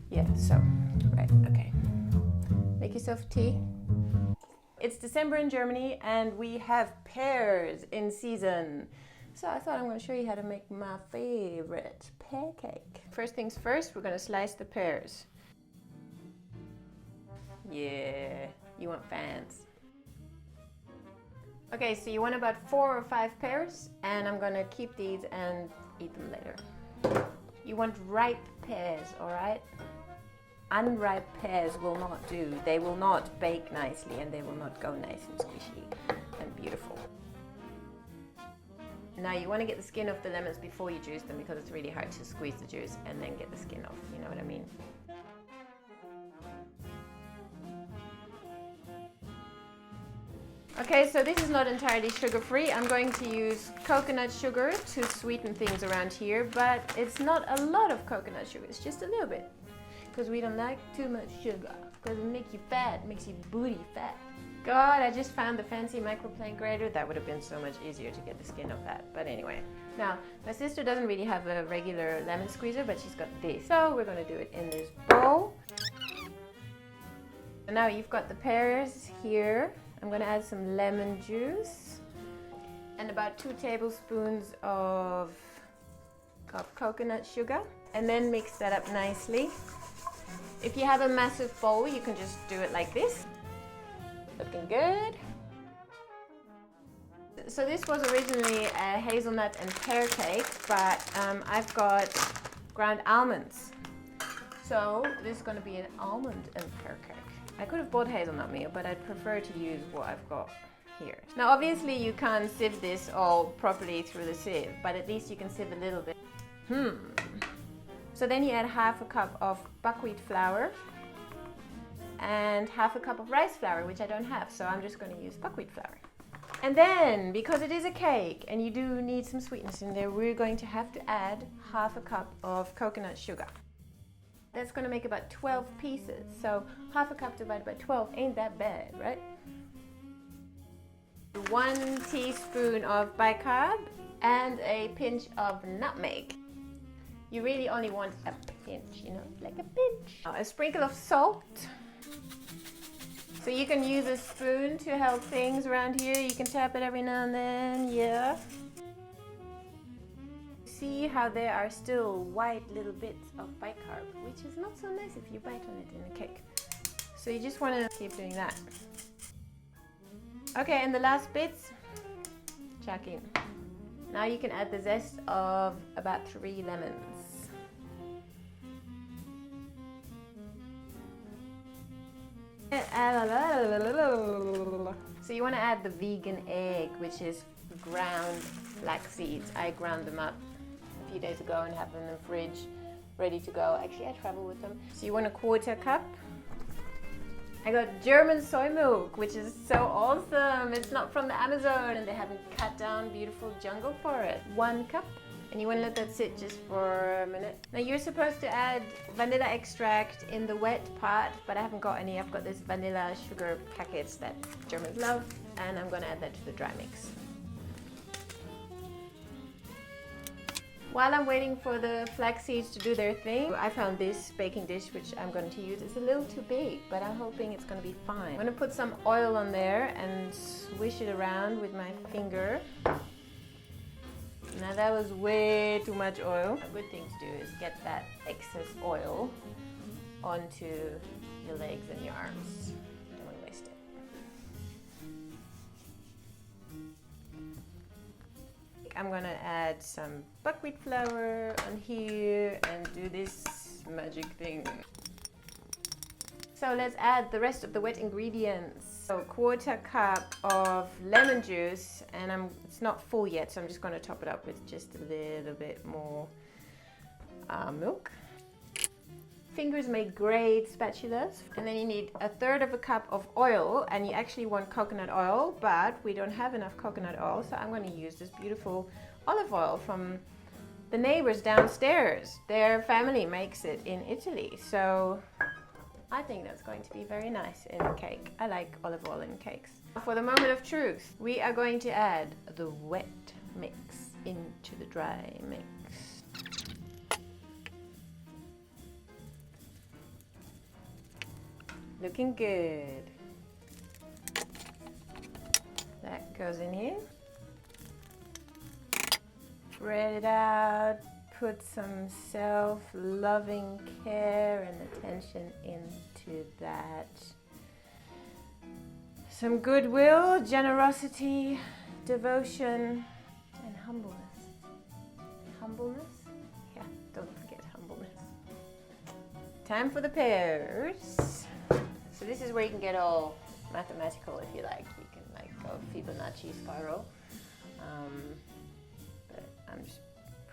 Yeah, so, right, okay. Make yourself tea. It's December in Germany and we have pears in season. So I thought I'm going to show you how to make my favorite pear cake. First things first, we're going to slice the pears. Yeah, you want fans. Okay, so you want about 4 or 5 pears, and I'm going to keep these and eat them later. You want ripe pears, alright? Unripe pears will not do. They will not bake nicely and they will not go nice and squishy and beautiful. Now you want to get the skin off the lemons before you juice them because it's really hard to squeeze the juice and then get the skin off, you know what I mean? Okay, so this is not entirely sugar-free. I'm going to use coconut sugar to sweeten things around here, but it's not a lot of coconut sugar, it's just a little bit. Because we don't like too much sugar, because it makes you fat, makes your booty fat. God, I just found the fancy microplane grater. That would have been so much easier to get the skin off that, but anyway. Now, my sister doesn't really have a regular lemon squeezer, but she's got this. So we're going to do it in this bowl. So now you've got the pears here. I'm going to add some lemon juice and about 2 tablespoons of coconut sugar, and then mix that up nicely. If you have a massive bowl, you can just do it like this. Looking good. So this was originally a hazelnut and pear cake, but I've got ground almonds. So this is going to be an almond and pear cake. I could have bought hazelnut meal, but I'd prefer to use what I've got here. Now obviously you can't sieve this all properly through the sieve, but at least you can sieve a little bit. So then you add half a cup of buckwheat flour and half a cup of rice flour, which I don't have, so I'm just going to use buckwheat flour. And then, because it is a cake and you do need some sweetness in there, we're going to have to add half a cup of coconut sugar. That's going to make about 12 pieces, so half a cup divided by 12 ain't that bad, right? 1 teaspoon of bicarb and a pinch of nutmeg. You really only want a pinch, you know, like a pinch. A sprinkle of salt. So you can use a spoon to help things around here. You can tap it every now and then, yeah. See how there are still white little bits of bicarb, which is not so nice if you bite on it in a cake. So you just want to keep doing that. Okay, and the last bits, chuck in. Now you can add the zest of about 3 lemons. So you want to add the vegan egg, which is ground flax seeds. I ground them up a few days ago and have them in the fridge ready to go. Actually, I travel with them. So you want a 1/4 cup. I got German soy milk, which is so awesome. It's not from the Amazon and they haven't cut down beautiful jungle for it. 1 cup. And you want to let that sit just for a minute. Now you're supposed to add vanilla extract in the wet part, but I haven't got any. I've got this vanilla sugar packets that Germans love, and I'm going to add that to the dry mix. While I'm waiting for the flax seeds to do their thing, I found this baking dish which I'm going to use. It's a little too big, but I'm hoping it's going to be fine. I'm going to put some oil on there and swish it around with my finger. Now that was way too much oil. A good thing to do is get that excess oil onto your legs and your arms. Don't want to waste it. I'm gonna add some buckwheat flour on here and do this magic thing. So let's add the rest of the wet ingredients. So 1/4 cup of lemon juice, and it's not full yet, so I'm just going to top it up with just a little bit more milk. Fingers make great spatulas. And then you need 1/3 cup of oil, and you actually want coconut oil, but we don't have enough coconut oil, so I'm going to use this beautiful olive oil from the neighbors downstairs. Their family makes it in Italy, so I think that's going to be very nice in a cake. I like olive oil in cakes. For the moment of truth, we are going to add the wet mix into the dry mix. Looking good. That goes in here. Spread it out. Put some self-loving care and attention into that. Some goodwill, generosity, devotion, and humbleness. Humbleness? Yeah, don't forget humbleness. Time for the pears. So this is where you can get all mathematical if you like. You can like go Fibonacci spiral. But I'm just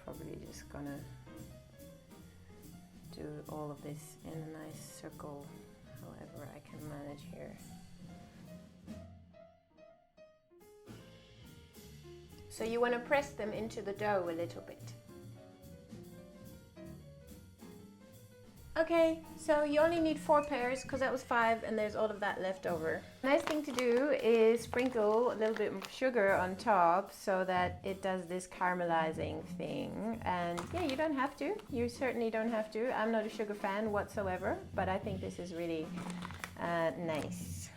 probably just gonna do all of this in a nice circle, however I can manage here. So you want to press them into the dough a little bit. Okay, so you only need 4 pears because that was 5 and there's all of that left over. Nice thing to do is sprinkle a little bit of sugar on top so that it does this caramelizing thing. And yeah, you don't have to. You certainly don't have to. I'm not a sugar fan whatsoever, but I think this is really nice.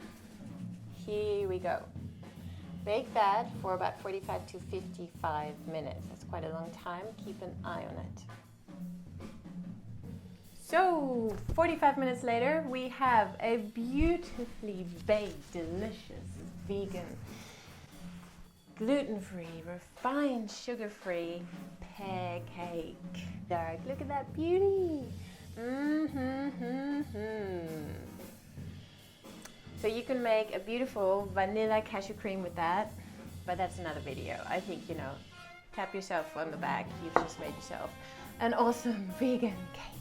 Here we go. Bake that for about 45 to 55 minutes. That's quite a long time. Keep an eye on it. So, 45 minutes later, we have a beautifully baked, delicious, vegan, gluten-free, refined sugar-free pear cake. Dark, look at that beauty. So you can make a beautiful vanilla cashew cream with that, but that's another video. I think, you know, tap yourself on the back. You've just made yourself an awesome vegan cake.